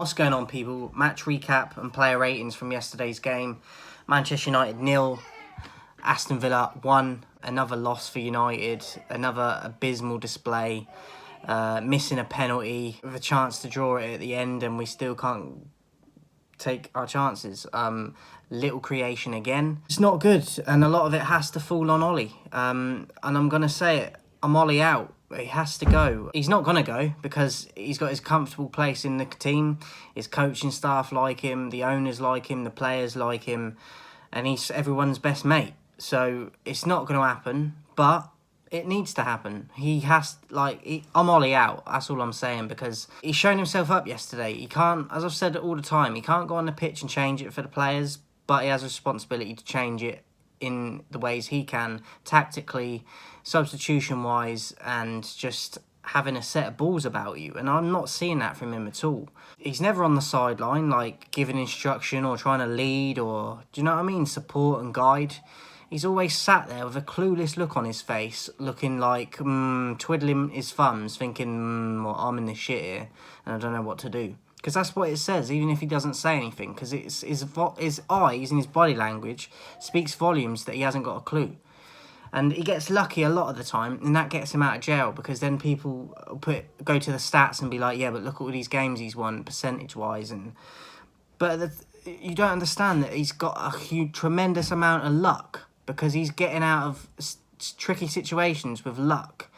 What's going on, people? Match recap and player ratings from yesterday's game. Manchester United 0, Aston Villa 1. Another loss for United. Another abysmal display. Missing a penalty with a chance to draw it at the end, and we still can't take our chances. Little creation again. It's not good, and a lot of it has to fall on Ollie. And I'm going to say it. I'm Ollie out. He has to go. He's not going to go because he's got his comfortable place in the team. His coaching staff like him. The owners like him. The players like him. And he's everyone's best mate. So it's not going to happen, but it needs to happen. He has, I'm Ollie out. That's all I'm saying, because he's shown himself up yesterday. He can't, as I've said all the time, he can't go on the pitch and change it for the players, but he has a responsibility to change it in the ways he can, tactically, substitution-wise, and just having a set of balls about you. And I'm not seeing that from him at all. He's never on the sideline, giving instruction or trying to lead or, do you know what I mean, support and guide. He's always sat there with a clueless look on his face, looking like, twiddling his thumbs, thinking, well, I'm in this shit here, and I don't know what to do. Because that's what it says, even if he doesn't say anything. Because his eyes and his body language speaks volumes that he hasn't got a clue. And he gets lucky a lot of the time, and that gets him out of jail, because then people go to the stats and be like, yeah, but look at all these games he's won, percentage-wise. But you don't understand that he's got a huge, tremendous amount of luck, because he's getting out of tricky situations with luck.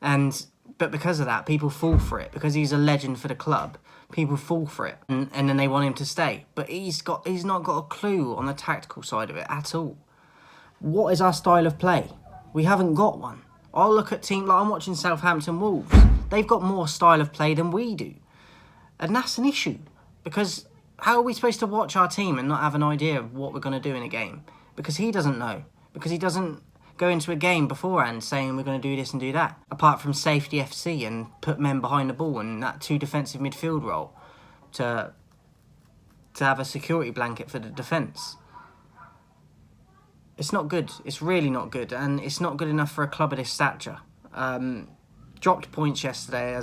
But because of that, people fall for it. Because he's a legend for the club, people fall for it, and then they want him to stay. But he's not got a clue on the tactical side of it at all. What is our style of play? We haven't got one. I'll look at teams like I'm watching Southampton Wolves. They've got more style of play than we do, and that's an issue. Because how are we supposed to watch our team and not have an idea of what we're going to do in a game? Because he doesn't know. Because he doesn't go into a game beforehand saying we're going to do this and do that. Apart from safety FC and put men behind the ball and that 2 defensive midfield role to have a security blanket for the defence. It's not good. It's really not good. And it's not good enough for a club of this stature. Dropped points yesterday,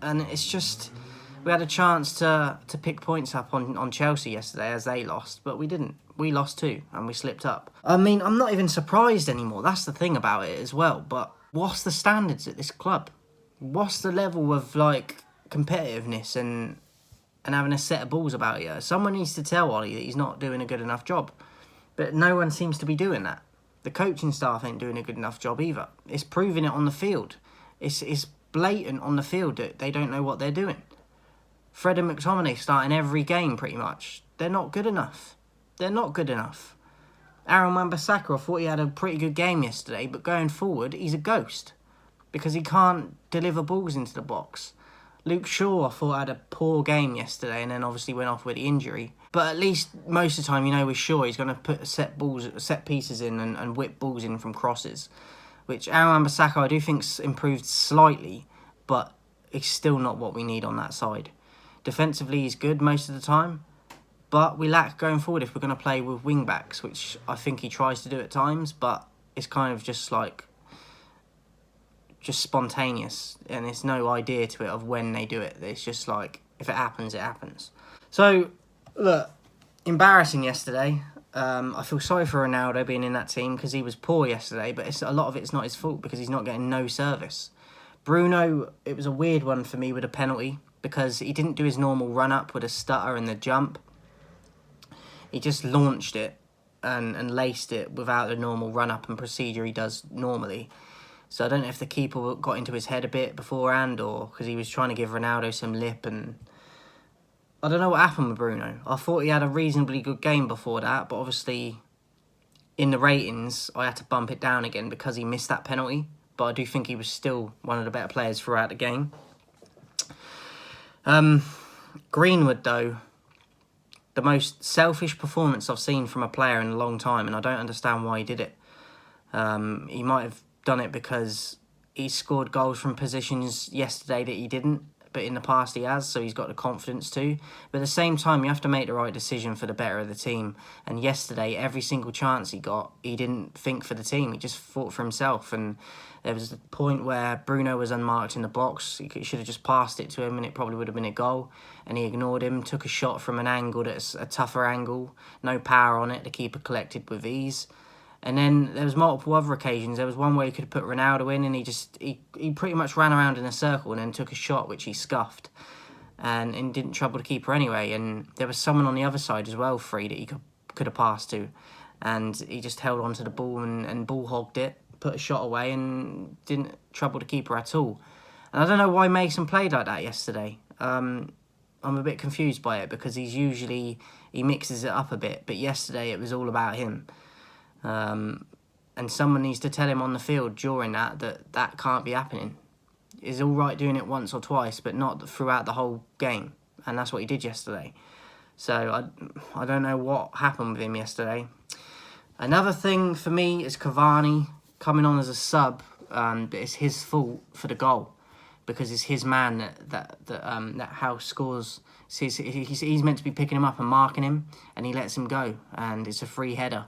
and it's just... We had a chance to pick points up on Chelsea yesterday as they lost, but we didn't. We lost too, and we slipped up. I mean, I'm not even surprised anymore. That's the thing about it as well. But what's the standards at this club? What's the level of, competitiveness and having a set of balls about you? Someone needs to tell Ollie that he's not doing a good enough job. But no one seems to be doing that. The coaching staff ain't doing a good enough job either. It's proving it on the field. It's blatant on the field that they don't know what they're doing. Fred and McTominay starting every game, pretty much. They're not good enough. They're not good enough. Aaron Wan-Bissaka, I thought he had a pretty good game yesterday, but going forward, he's a ghost. Because he can't deliver balls into the box. Luke Shaw, I thought, had a poor game yesterday, and then obviously went off with the injury. But at least most of the time, with Shaw, he's going to put set pieces in and whip balls in from crosses. Which Aaron Wan-Bissaka, I do think's improved slightly, but it's still not what we need on that side. Defensively, he's good most of the time, but we lack going forward if we're going to play with wing-backs, which I think he tries to do at times, but it's kind of just spontaneous, and there's no idea to it of when they do it. It's just if it happens, it happens. So, look, embarrassing yesterday. I feel sorry for Ronaldo being in that team because he was poor yesterday, but a lot of it's not his fault because he's not getting no service. Bruno, it was a weird one for me with a penalty, because he didn't do his normal run-up with a stutter and the jump. He just launched it and laced it without the normal run-up and procedure he does normally. So I don't know if the keeper got into his head a bit beforehand, or because he was trying to give Ronaldo some lip, and I don't know what happened with Bruno. I thought he had a reasonably good game before that, but obviously in the ratings I had to bump it down again because he missed that penalty. But I do think he was still one of the better players throughout the game. Greenwood, though, the most selfish performance I've seen from a player in a long time, and I don't understand why he did it. He might have done it because he scored goals from positions yesterday that he didn't, but in the past he has, so he's got the confidence to. But at the same time, you have to make the right decision for the better of the team. And yesterday, every single chance he got, he didn't think for the team. He just fought for himself. And there was a point where Bruno was unmarked in the box. He should have just passed it to him and it probably would have been a goal. And he ignored him, took a shot from an angle that's a tougher angle, no power on it, the keeper collected with ease. And then there was multiple other occasions. There was one where he could have put Ronaldo in and he pretty much ran around in a circle and then took a shot which he scuffed and didn't trouble the keeper anyway. And there was someone on the other side as well, free, that he could have passed to. And he just held onto the ball and ball hogged it, put a shot away and didn't trouble the keeper at all. And I don't know why Mason played like that yesterday. I'm a bit confused by it because he mixes it up a bit. But yesterday it was all about him. And someone needs to tell him on the field during that can't be happening. It's all right doing it once or twice, but not throughout the whole game. And that's what he did yesterday. So I don't know what happened with him yesterday. Another thing for me is Cavani coming on as a sub. But it's his fault for the goal because it's his man that House scores. He's meant to be picking him up and marking him, and he lets him go, and it's a free header.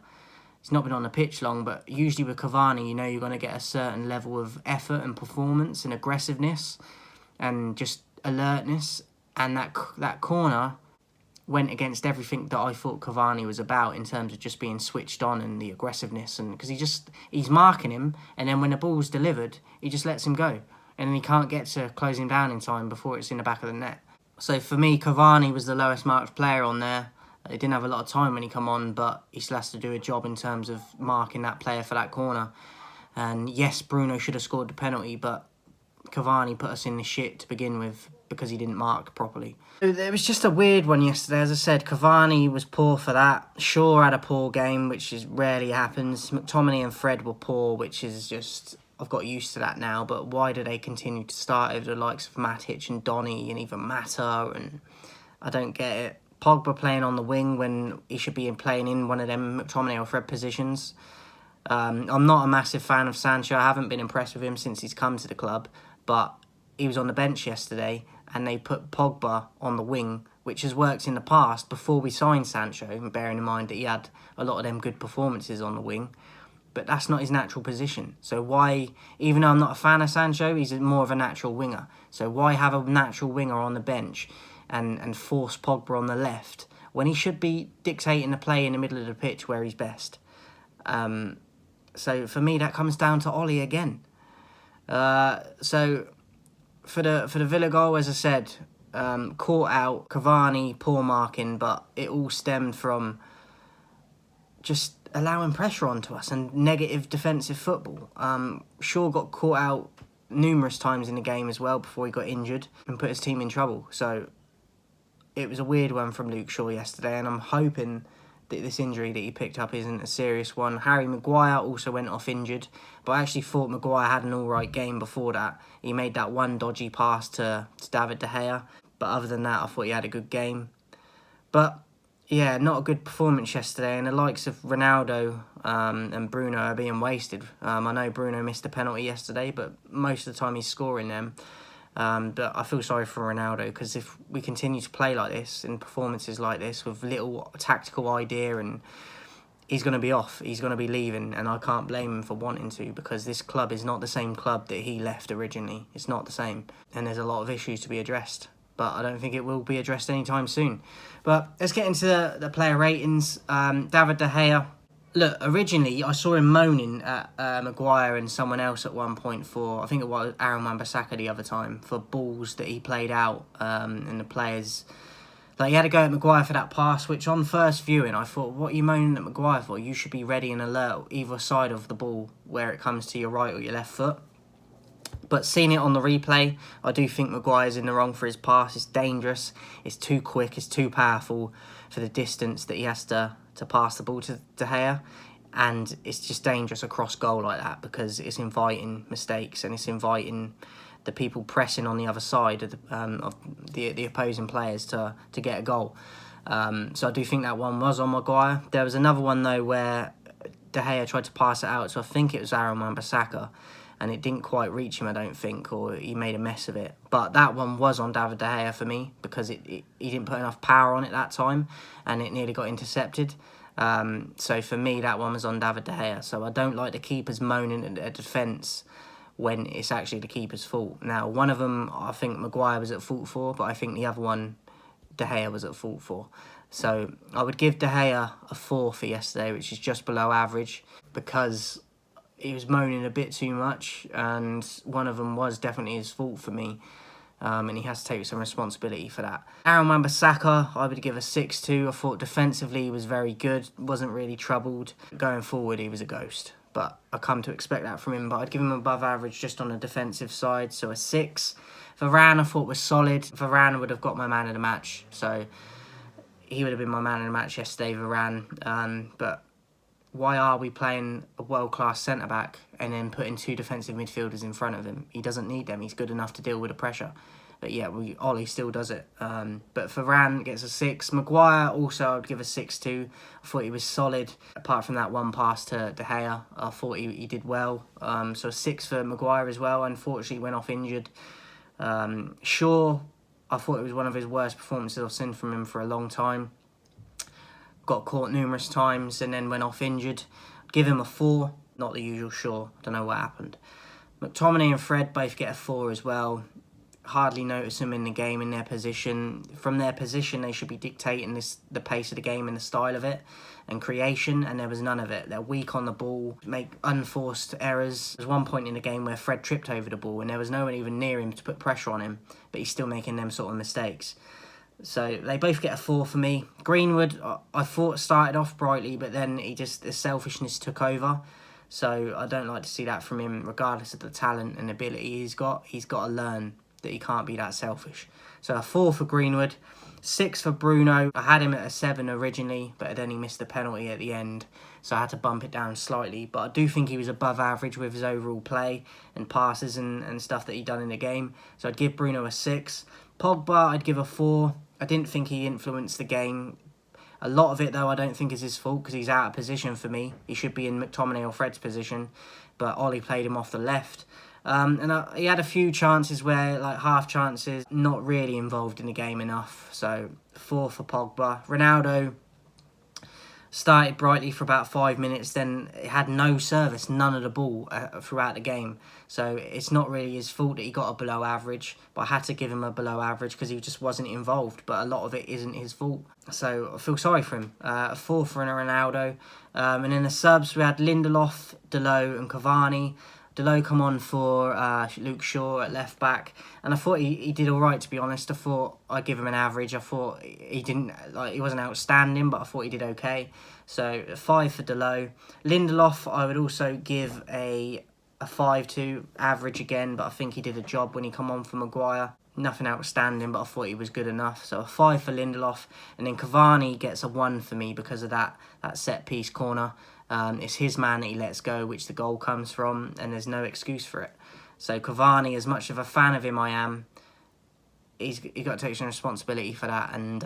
He's not been on the pitch long, but usually with Cavani, you know you're going to get a certain level of effort and performance and aggressiveness and just alertness. And that corner went against everything that I thought Cavani was about in terms of just being switched on and the aggressiveness. And because he's marking him, and then when the ball's delivered, he just lets him go. And then he can't get to close him down in time before it's in the back of the net. So for me, Cavani was the lowest marked player on there. He didn't have a lot of time when he come on, but he still has to do a job in terms of marking that player for that corner. And yes, Bruno should have scored the penalty, but Cavani put us in the shit to begin with because he didn't mark properly. It was just a weird one yesterday. As I said, Cavani was poor for that. Shaw had a poor game, which rarely happens. McTominay and Fred were poor, which is just... I've got used to that now, but why do they continue to start over the likes of Matic and Donny and even Mata? And I don't get it. Pogba playing on the wing when he should be playing in one of them McTominay or Fred positions. I'm not a massive fan of Sancho. I haven't been impressed with him since he's come to the club, but he was on the bench yesterday and they put Pogba on the wing, which has worked in the past before we signed Sancho, bearing in mind that he had a lot of them good performances on the wing. But that's not his natural position. So why, even though I'm not a fan of Sancho, he's more of a natural winger. So why have a natural winger on the bench and force Pogba on the left when he should be dictating the play in the middle of the pitch where he's best? So for me, that comes down to Ollie again. So for the Villa goal, as I said, caught out, Cavani, poor marking, but it all stemmed from just allowing pressure onto us and negative defensive football. Shaw got caught out numerous times in the game as well before he got injured and put his team in trouble. So it was a weird one from Luke Shaw yesterday, and I'm hoping that this injury that he picked up isn't a serious one. Harry Maguire also went off injured, but I actually thought Maguire had an alright game before that. He made that one dodgy pass to David De Gea, but other than that, I thought he had a good game. But yeah, not a good performance yesterday, and the likes of Ronaldo and Bruno are being wasted. I know Bruno missed a penalty yesterday, but most of the time he's scoring them. But I feel sorry for Ronaldo, because if we continue to play like this, in performances like this, with little tactical idea, and he's going to be off, he's going to be leaving, and I can't blame him for wanting to, because this club is not the same club that he left originally. It's not the same, and there's a lot of issues to be addressed. But I don't think it will be addressed anytime soon. But let's get into the player ratings. David De Gea. Look, originally I saw him moaning at Maguire and someone else at one point for, I think it was Aaron Wan-Bissaka the other time, for balls that he played out and the players. Like, he had to go at Maguire for that pass, which on first viewing I thought, what are you moaning at Maguire for? You should be ready and alert either side of the ball where it comes to your right or your left foot. But seeing it on the replay, I do think Maguire's in the wrong for his pass. It's dangerous, it's too quick, it's too powerful for the distance that he has to pass the ball to De Gea. And it's just dangerous across goal like that, because it's inviting mistakes and it's inviting the people pressing on the other side of the opposing players to get a goal. So I do think that one was on Maguire. There was another one though where De Gea tried to pass it out, so I think it was Aaron Wan-Bissaka. and it didn't quite reach him, I don't think, or he made a mess of it. But that one was on David De Gea for me, because he didn't put enough power on it that time, and it nearly got intercepted. So for me, that one was on David De Gea. So I don't like the keepers moaning at a defence when it's actually the keeper's fault. Now, one of them, I think Maguire was at fault for, but I think the other one, De Gea was at fault for. So I would give De Gea a 4 for yesterday, which is just below average, because he was moaning a bit too much, and one of them was definitely his fault for me, and he has to take some responsibility for that. Aaron Wan-Bissaka, I would give a 6-2. I thought defensively he was very good, wasn't really troubled. Going forward, he was a ghost, but I come to expect that from him. But I'd give him above average just on the defensive side, so a 6. Varane I thought was solid. Varane would have got my man of the match, so he would have been my man of the match yesterday, Varane. But why are we playing a world-class centre-back and then putting 2 defensive midfielders in front of him? He doesn't need them. He's good enough to deal with the pressure. But yeah, Ollie still does it. But Varane gets a 6. Maguire also I'd give a 6-2. I thought he was solid. Apart from that one pass to De Gea, I thought he did well. So a 6 for Maguire as well. Unfortunately, he went off injured. Shaw, I thought it was one of his worst performances I've seen from him for a long time. Got caught numerous times and then went off injured. Give him a 4. Not the usual Shaw. Don't know what happened. McTominay and Fred both get a 4 as well. Hardly notice them in the game in their position. From their position, they should be dictating the pace of the game and the style of it and creation, and there was none of it. They're weak on the ball, make unforced errors. There's one point in the game where Fred tripped over the ball and there was no one even near him to put pressure on him, but he's still making them sort of mistakes. So they both get a 4 for me. Greenwood, I thought started off brightly, but then the selfishness took over. So I don't like to see that from him, regardless of the talent and ability he's got. He's got to learn that he can't be that selfish. So a 4 for Greenwood. 6 for Bruno. I had him at a 7 originally, but then he missed the penalty at the end, so I had to bump it down slightly. But I do think he was above average with his overall play and passes and stuff that he done in the game. So I'd give Bruno a 6. Pogba, I'd give a 4. I didn't think he influenced the game. A lot of it, though, I don't think is his fault, because he's out of position for me. He should be in McTominay or Fred's position, but Ollie played him off the left. He had a few chances where, like half chances, not really involved in the game enough. So 4 for Pogba. Ronaldo started brightly for about 5 minutes, then had no service, none of the ball throughout the game. So it's not really his fault that he got a below average, but I had to give him a below average because he just wasn't involved. But a lot of it isn't his fault, so I feel sorry for him. A 4 for Ronaldo. And in the subs, we had Lindelof, Dalot and Cavani. Dalot come on for Luke Shaw at left back, and I thought he did all right, to be honest. I thought I'd give him an average. I thought he wasn't outstanding, but I thought he did okay. So a 5 for Dalot. Lindelof I would also give a 5 to, average again, but I think he did a job when he come on for Maguire. Nothing outstanding, but I thought he was good enough. So a 5 for Lindelof, and then Cavani gets a 1 for me because of that set piece corner. It's his man that he lets go, which the goal comes from, and there's no excuse for it. So Cavani, as much of a fan of him I am, he's got to take some responsibility for that, and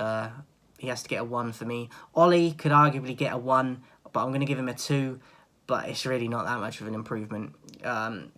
he has to get a 1 for me. Ollie could arguably get a 1, but I'm going to give him a 2, but it's really not that much of an improvement.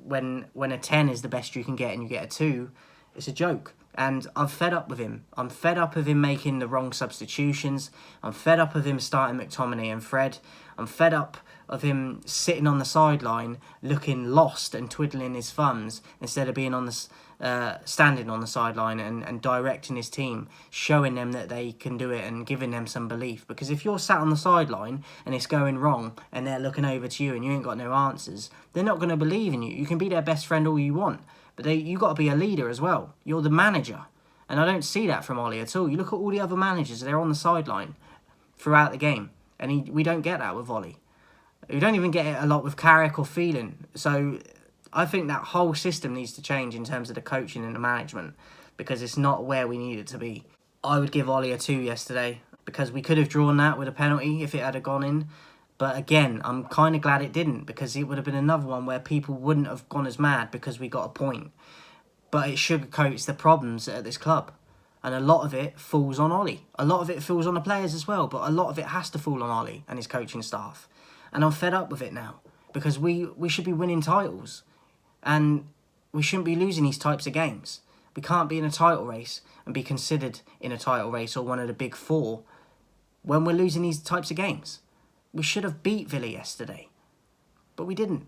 When a 10 is the best you can get and you get a 2, it's a joke. And I'm fed up with him. I'm fed up of him making the wrong substitutions. I'm fed up of him starting McTominay and Fred. I'm fed up of him sitting on the sideline looking lost and twiddling his thumbs instead of being on the standing on the sideline and directing his team, showing them that they can do it and giving them some belief. Because if you're sat on the sideline and it's going wrong and they're looking over to you and you ain't got no answers, they're not going to believe in you. You can be their best friend all you want, but you got to be a leader as well. You're the manager. And I don't see that from Ollie at all. You look at all the other managers, they're on the sideline throughout the game. And we don't get that with Ollie. We don't even get it a lot with Carrick or Phelan. So I think that whole system needs to change in terms of the coaching and the management, because it's not where we need it to be. I would give Ollie a 2 yesterday, because we could have drawn that with a penalty if it had gone in. But again, I'm kind of glad it didn't, because it would have been another one where people wouldn't have gone as mad because we got a point. But it sugarcoats the problems at this club. And a lot of it falls on Ollie. A lot of it falls on the players as well, but a lot of it has to fall on Ollie and his coaching staff. And I'm fed up with it now, because we should be winning titles. And we shouldn't be losing these types of games. We can't be in a title race and be considered in a title race or one of the big four when we're losing these types of games. We should have beat Villa yesterday, but we didn't,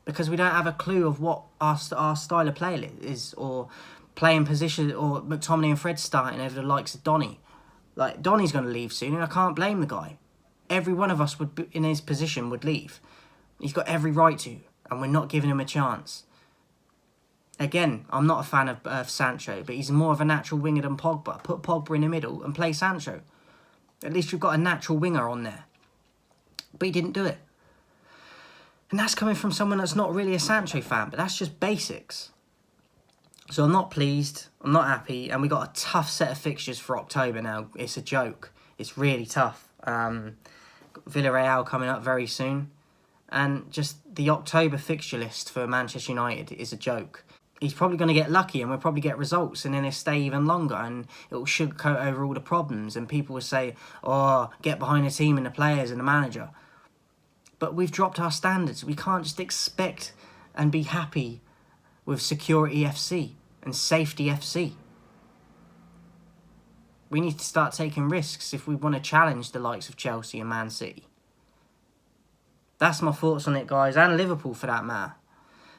because we don't have a clue of what our style of play is, or playing position, or McTominay and Fred starting over the likes of Donny. Like, Donny's going to leave soon, and I can't blame the guy. Every one of us would be, in his position, would leave. He's got every right to, and we're not giving him a chance. Again, I'm not a fan of Sancho, but he's more of a natural winger than Pogba. Put Pogba in the middle and play Sancho. At least you've got a natural winger on there. But he didn't do it. And that's coming from someone that's not really a Sancho fan, but that's just basics. So I'm not pleased, I'm not happy, and we got a tough set of fixtures for October now. It's a joke. It's really tough. Villarreal coming up very soon. And just the October fixture list for Manchester United is a joke. He's probably going to get lucky and we'll probably get results, and then he'll stay even longer and it'll sugarcoat over all the problems, and people will say, oh, get behind the team and the players and the manager. But we've dropped our standards. We can't just expect and be happy with Security FC and Safety FC. We need to start taking risks if we want to challenge the likes of Chelsea and Man City. That's my thoughts on it, guys, and Liverpool for that matter.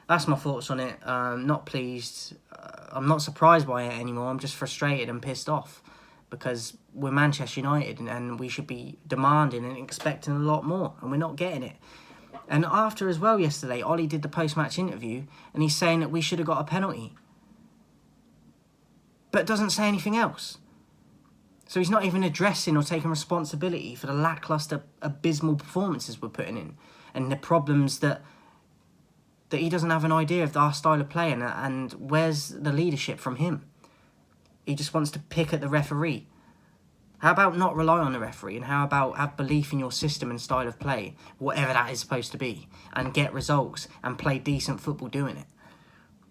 That's my thoughts on it. Not pleased. I'm not surprised by it anymore. I'm just frustrated and pissed off because we're Manchester United and we should be demanding and expecting a lot more, and we're not getting it. And after as well yesterday, Ollie did the post-match interview and he's saying that we should have got a penalty, but doesn't say anything else. So he's not even addressing or taking responsibility for the lacklustre, abysmal performances we're putting in and the problems that he doesn't have an idea of our style of play, and where's the leadership from him? He just wants to pick at the referee. How about not rely on the referee, and how about have belief in your system and style of play, whatever that is supposed to be, and get results and play decent football doing it?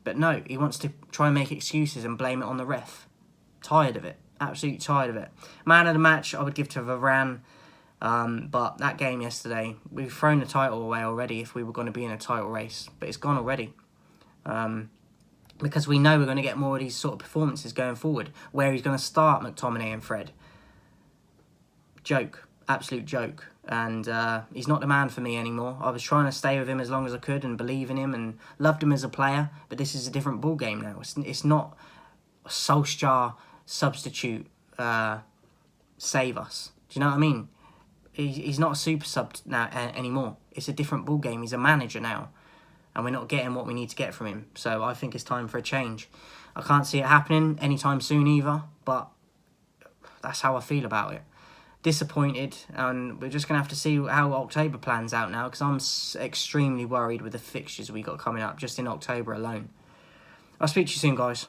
But no, he wants to try and make excuses and blame it on the ref. Tired of it. Absolutely tired of it. Man of the match, I would give to Varane. But that game yesterday, we've thrown the title away already if we were going to be in a title race. But it's gone already. Because we know we're going to get more of these sort of performances going forward, where he's going to start McTominay and Fred. Joke. Absolute joke. And he's not the man for me anymore. I was trying to stay with him as long as I could and believe in him and loved him as a player. But this is a different ball game now. It's not a Solskjaer substitute save us. Do you know what I mean? He's not a super sub now anymore. It's a different ball game. He's a manager now, and we're not getting what we need to get from him. So I think it's time for a change. I can't see it happening anytime soon either, but that's how I feel about it. Disappointed, and we're just going to have to see how October plans out now, because I'm extremely worried with the fixtures we got coming up just in October alone. I'll speak to you soon, guys.